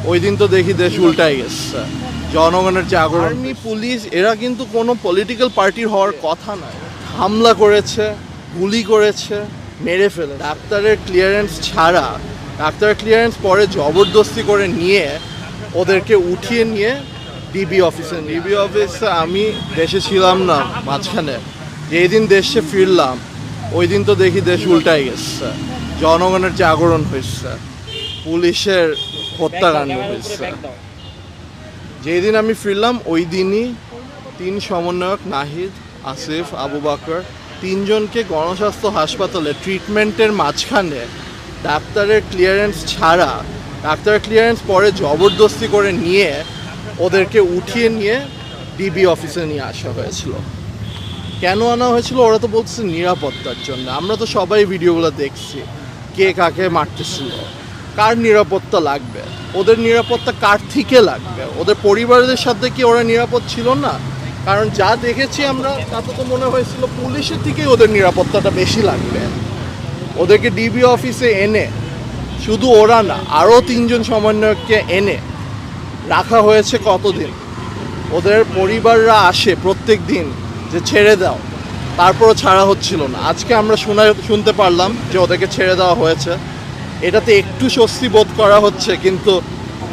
ওই দিন তো দেখি দেশ উল্টাই গেছে, জনগণের জাগরণ। আর্মি পুলিশ এরা কিন্তু কোনো পলিটিক্যাল পার্টির হওয়ার কথা নয়। হামলা করেছে, গুলি করেছে, মেরে ফেলে। ডাক্তারের ক্লিয়ারেন্স ছাড়া, ডাক্তারের ক্লিয়ারেন্স পরে জবরদস্তি করে নিয়ে ওদেরকে উঠিয়ে নিয়ে ডিবি অফিসে আমি দেশে ছিলাম না মাঝখানে, যেই দিন দেশে ফিরলাম ওই দিন তো দেখি দেশ উল্টাই গেছে, জনগণের জাগরণ হয়েছে, পুলিশের হত্যাকাণ্ড হয়েছে। যেই দিন আমি ফিরলাম ওই দিনই 3 সমন্বয়ক নাহিদ, আসিফ, আবু বকর তিনজনকে গণস্বাস্থ্য হাসপাতালে ট্রিটমেন্টের মাঝখানে ডাক্তারের ক্লিয়ারেন্স ছাড়া, ডাক্তারের ক্লিয়ারেন্স পরে জবরদস্তি করে নিয়ে ওদেরকে উঠিয়ে নিয়ে ডিবি অফিসে নিয়ে আসা হয়েছিল। কেন আনা হয়েছিল? ওরা তো বলছে নিরাপত্তার জন্য। আমরা তো সবাই ভিডিওগুলো দেখছি, কে কাকে মারতেছিল। কার নিরাপত্তা লাগবে? ওদের নিরাপত্তা কার থেকে লাগবে? ওদের পরিবারদের সাথে কি ওরা নিরাপদ ছিল না? কারণ যা দেখেছি আমরা তাতে তো মনে হয়েছিল পুলিশের থেকেই ওদের নিরাপত্তাটা বেশি লাগবে। ওদেরকে ডিবি অফিসে এনে, শুধু ওরা না, আরও 3 জন সমন্বয়ককে এনে রাখা হয়েছে কতদিন। ওদের পরিবাররা আসে প্রত্যেক দিন যে ছেড়ে দাও, তারপরও ছাড়া হচ্ছিল না। আজকে আমরা শুনতে পারলাম যে ওদেরকে ছেড়ে দেওয়া হয়েছে, এটাতে একটু স্বস্তি বোধ করা হচ্ছে। কিন্তু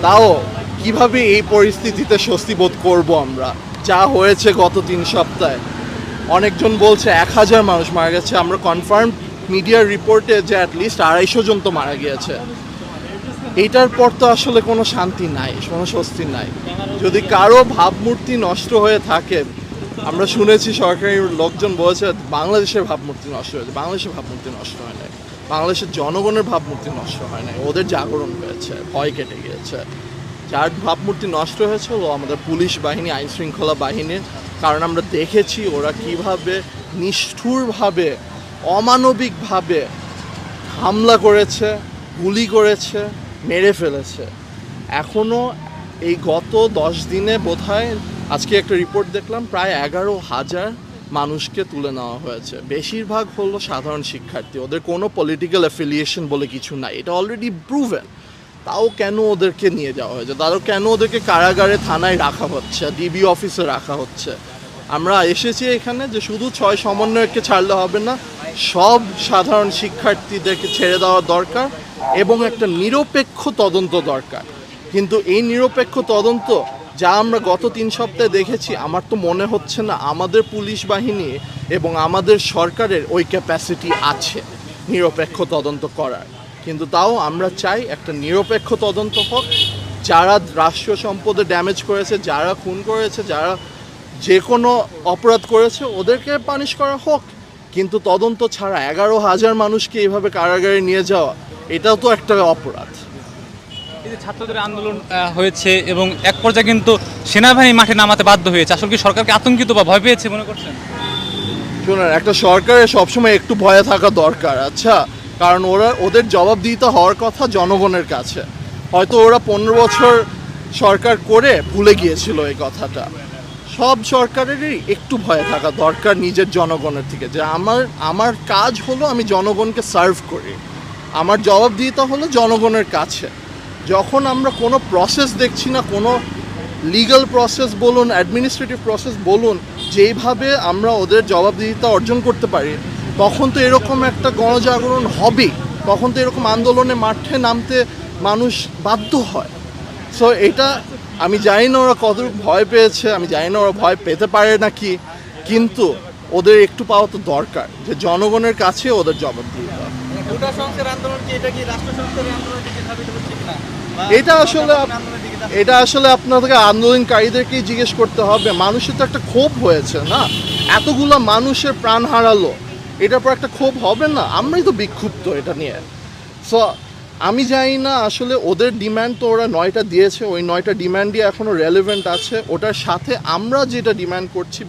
তাও কিভাবে এই পরিস্থিতিতে স্বস্তি বোধ করবো আমরা? যা হয়েছে গত 3 সপ্তাহে, অনেকজন বলছে 1000 মানুষ মারা গেছে। আমরা কনফার্ম মিডিয়ার রিপোর্টে যে অ্যাটলিস্ট 250 জন তো মারা গিয়েছে। এইটার পর তো আসলে কোনো শান্তি নাই, কোনো স্বস্তি নাই। যদি কারো ভাবমূর্তি নষ্ট হয়ে থাকে, আমরা শুনেছি সরকারি লোকজন বলেছে বাংলাদেশের ভাবমূর্তি নষ্ট হয়েছে। বাংলাদেশের ভাবমূর্তি নষ্ট হয় নাই, বাংলাদেশের জনগণের ভাবমূর্তি নষ্ট হয় নাই, ওদের জাগরণ হয়েছে, ভয় কেটে গিয়েছে। যার ভাবমূর্তি নষ্ট হয়েছে হলো আমাদের পুলিশ বাহিনী, আইন শৃঙ্খলা বাহিনীর। কারণ আমরা দেখেছি ওরা কিভাবে নিষ্ঠুরভাবে, অমানবিকভাবে হামলা করেছে, গুলি করেছে, মেরে ফেলেছে। এখনও এই গত 10 দিনে বোধহয়, আজকে একটা রিপোর্ট দেখলাম, প্রায় 11,000 মানুষকে তুলে নেওয়া হয়েছে। বেশিরভাগ হলো সাধারণ শিক্ষার্থী, ওদের কোনো পলিটিক্যাল অ্যাফিলিয়েশন বলে কিছু নাই, এটা অলরেডি প্রুভেন। তাও কেন ওদেরকে নিয়ে যাওয়া হয়েছে? তাও কেন ওদেরকে কারাগারে, থানায় রাখা হচ্ছে, ডিবি অফিসে রাখা হচ্ছে? আমরা এসেছি এখানে যে শুধু 6 সমন্বয়ককে ছাড়লে হবে না, সব সাধারণ শিক্ষার্থীদেরকে ছেড়ে দেওয়া দরকার এবং একটা নিরপেক্ষ তদন্ত দরকার। কিন্তু এই নিরপেক্ষ তদন্ত যা আমরা গত 3 সপ্তাহে দেখেছি, আমার তো মনে হচ্ছে না আমাদের পুলিশ বাহিনী এবং আমাদের সরকারের ওই ক্যাপাসিটি আছে নিরপেক্ষ তদন্ত করার। কিন্তু তাও আমরা চাই একটা নিরপেক্ষ তদন্ত হোক। যারা রাষ্ট্রীয় সম্পদে ড্যামেজ করেছে, যারা খুন করেছে, যারা যে কোনো অপরাধ করেছে, ওদেরকে পানিশ করা হোক। কিন্তু তদন্ত ছাড়া 11,000 মানুষকে এইভাবে কারাগারে নিয়ে যাওয়া, এটাও তো একটা অপরাধ। এই যে ছাত্রদের আন্দোলন হয়েছে এবং এক পর্যায়ে কিন্তু সেনাবাহিনী মাঠে নামাতে বাধ্য হয়েছে, আসলে কি সরকারকে আতঙ্কিত বা ভয় পেয়েছে মনে করছেন? শুনুন, একটা সরকারের সবসময় একটু ভয়ে থাকা দরকার, আচ্ছা? কারণ ওদের জবাবদিহিতা হওয়ার কথা জনগণের কাছে। হয়তো ওরা 15 বছর সরকার করে ভুলে গিয়েছিল এই কথাটা। সব সরকারেরই একটু ভয়ে থাকা দরকার নিজের জনগণের থেকে, যে আমার কাজ হলো আমি জনগণকে সার্ভ করি, আমার জবাবদিহিতা হলো জনগণের কাছে। যখন আমরা কোনো প্রসেস দেখছি না, কোনো লিগ্যাল প্রসেস বলুন, অ্যাডমিনিস্ট্রেটিভ প্রসেস বলুন, যেইভাবে আমরা ওদের জবাবদিহিতা অর্জন করতে পারি, তখন তো এরকম একটা গণজাগরণ হবেই, তখন তো এরকম আন্দোলনে মাঠে নামতে মানুষ বাধ্য হয়। সো এটা আমি জানি না ওরা কতটুকু ভয় পেয়েছে, আমি জানি না ওরা ভয় পেতে পারে নাকি, কিন্তু ওদের একটু পাওয়া তো দরকার যে জনগণের কাছে ওদের জবাবদিহিতা। এটা আসলে আপনাদেরকে আন্দোলনকারীদেরকেই জিজ্ঞেস করতে হবে। মানুষের তো একটা ক্ষোভ হয়েছে না, এতগুলো মানুষের প্রাণ হারালো, এটার পর একটা ক্ষোভ হবে না? আমরাই তো বিক্ষুব্ধ এটা নিয়ে। সো আমি জানি না আসলে ওদের ডিম্যান্ড তো ওরা 9টা দিয়েছে, ওই 9টা ডিম্যান্ডই এখনও রেলেভেন্ট আছে। ওটার সাথে আমরা যেটা ডিম্যান্ড করছি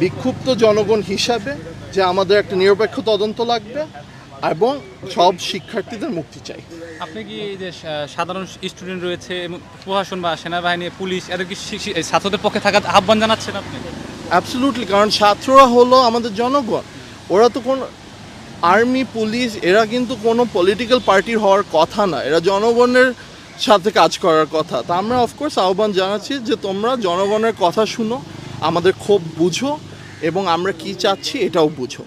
বিক্ষুব্ধ জনগণ হিসাবে, যে আমাদের একটা নিরপেক্ষ তদন্ত লাগবে এবং সব শিক্ষার্থীদের মুক্তি চাই। আপনি কি এই যে সাধারণ স্টুডেন্ট রয়েছে, প্রশাসন বা সেনাবাহিনী, পুলিশ, এদের কি ছাত্রদের পক্ষে থাকার আহ্বান জানাচ্ছেন আপনি? অ্যাবসলিউটলি, কারণ ছাত্ররা হলো আমাদের জনগণ। ওরা তো কোনো আর্মি পুলিশ, এরা কিন্তু কোনো পলিটিক্যাল পার্টির হওয়ার কথা না, এরা জনগণের সাথে কাজ করার কথা। তা আমরা অফকোর্স আহ্বান জানাচ্ছি যে তোমরা জনগণের কথা শুনো, আমাদের ক্ষোভ বুঝো এবং আমরা কি চাচ্ছি এটাও বুঝো।